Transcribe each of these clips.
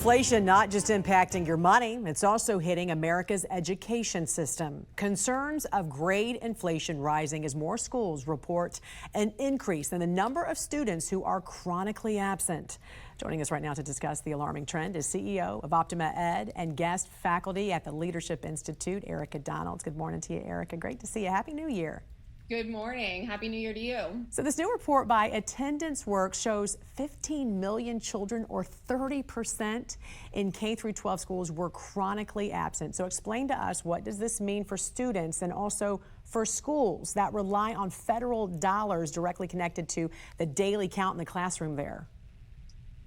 Inflation not just impacting your money, it's also hitting America's education system. Concerns of grade inflation rising as more schools report an increase in the number of students who are chronically absent. Joining us right now to discuss the alarming trend is CEO of Optima Ed and guest faculty at the Leadership Institute, Erica Donalds. Good morning to you, Erica. Great to see you. Happy New Year. Good morning. Happy New Year to you. So this new report by Attendance Works shows 15 million children, or 30% in K through 12 schools, were chronically absent. So explain to us, what does this mean for students and also for schools that rely on federal dollars directly connected to the daily count in the classroom there?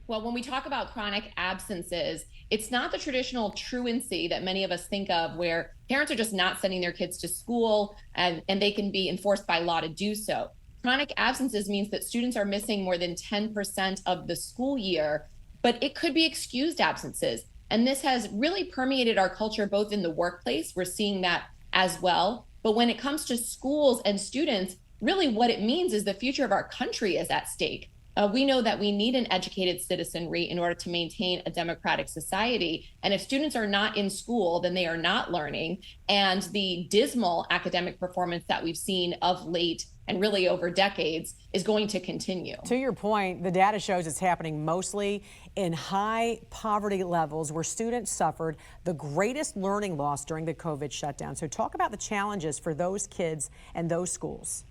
Well, when we talk about chronic absences, it's not the traditional truancy that many of us think of, where parents are just not sending their kids to school and they can be enforced by law to do so. Chronic absences means that students are missing more than 10% of the school year, but it could be excused absences. And this has really permeated our culture, both in the workplace, we're seeing that as well. But when it comes to schools and students, really what it means is the future of our country is at stake. We know that we need an educated citizenry in order to maintain a democratic society. And if students are not in school, then they are not learning. And the dismal academic performance that we've seen of late and really over decades is going to continue. To your point, the data shows it's happening mostly in high poverty levels where students suffered the greatest learning loss during the COVID shutdown. So talk about the challenges for those kids and those schools.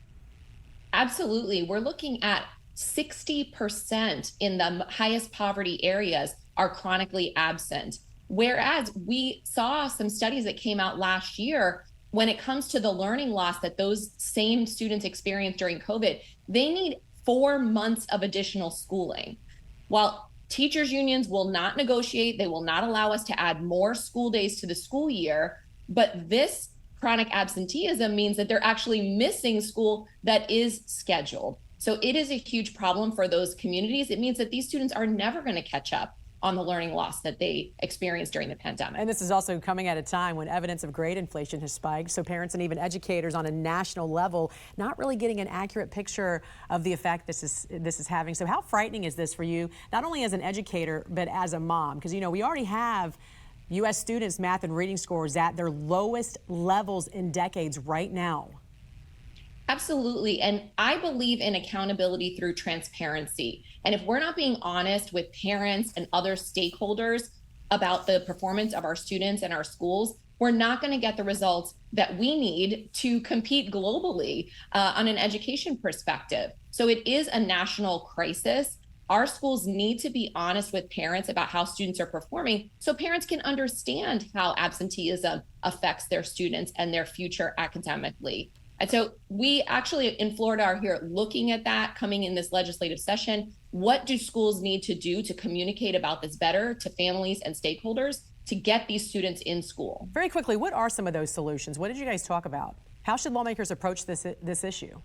Absolutely. We're looking at 60% in the highest poverty areas are chronically absent. Whereas we saw some studies that came out last year, when it comes to the learning loss that those same students experienced during COVID, they need 4 months of additional schooling. While teachers unions will not negotiate, they will not allow us to add more school days to the school year, but this chronic absenteeism means that they're actually missing school that is scheduled. So it is a huge problem for those communities. It means that these students are never going to catch up on the learning loss that they experienced during the pandemic. And this is also coming at a time when evidence of grade inflation has spiked. So parents and even educators on a national level not really getting an accurate picture of the effect this is having. So how frightening is this for you, not only as an educator, but as a mom? Because, you know, we already have U.S. students' math and reading scores at their lowest levels in decades right now. Absolutely. And I believe in accountability through transparency. And if we're not being honest with parents and other stakeholders about the performance of our students and our schools, we're not going to get the results that we need to compete globally on an education perspective. So it is a national crisis. Our schools need to be honest with parents about how students are performing so parents can understand how absenteeism affects their students and their future academically. And so we actually in Florida are here looking at that coming in this legislative session. What do schools need to do to communicate about this better to families and stakeholders to get these students in school? Very quickly, what are some of those solutions? What did you guys talk about? How should lawmakers approach this issue?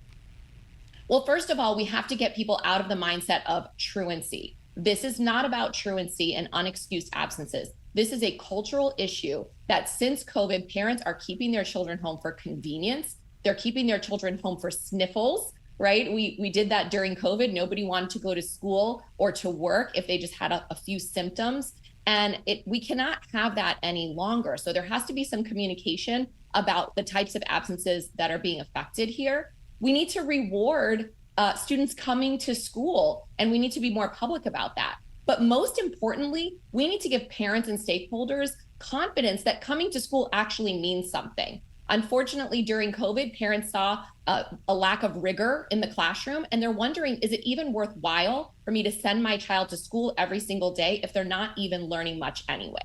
Well, first of all, we have to get people out of the mindset of truancy. This is not about truancy and unexcused absences. This is a cultural issue that since COVID, parents are keeping their children home for convenience. They're keeping their children home for sniffles, right? We did that during COVID. Nobody wanted to go to school or to work if they just had a few symptoms. And we cannot have that any longer. So there has to be some communication about the types of absences that are being affected here. We need to reward students coming to school, and we need to be more public about that. But most importantly, we need to give parents and stakeholders confidence that coming to school actually means something. Unfortunately, during COVID, parents saw a lack of rigor in the classroom, and they're wondering, is it even worthwhile for me to send my child to school every single day if they're not even learning much anyway?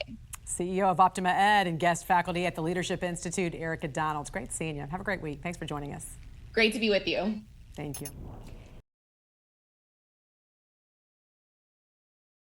CEO of Optima Ed and guest faculty at the Leadership Institute, Erica Donalds. Great seeing you. Have a great week. Thanks for joining us. Great to be with you. Thank you.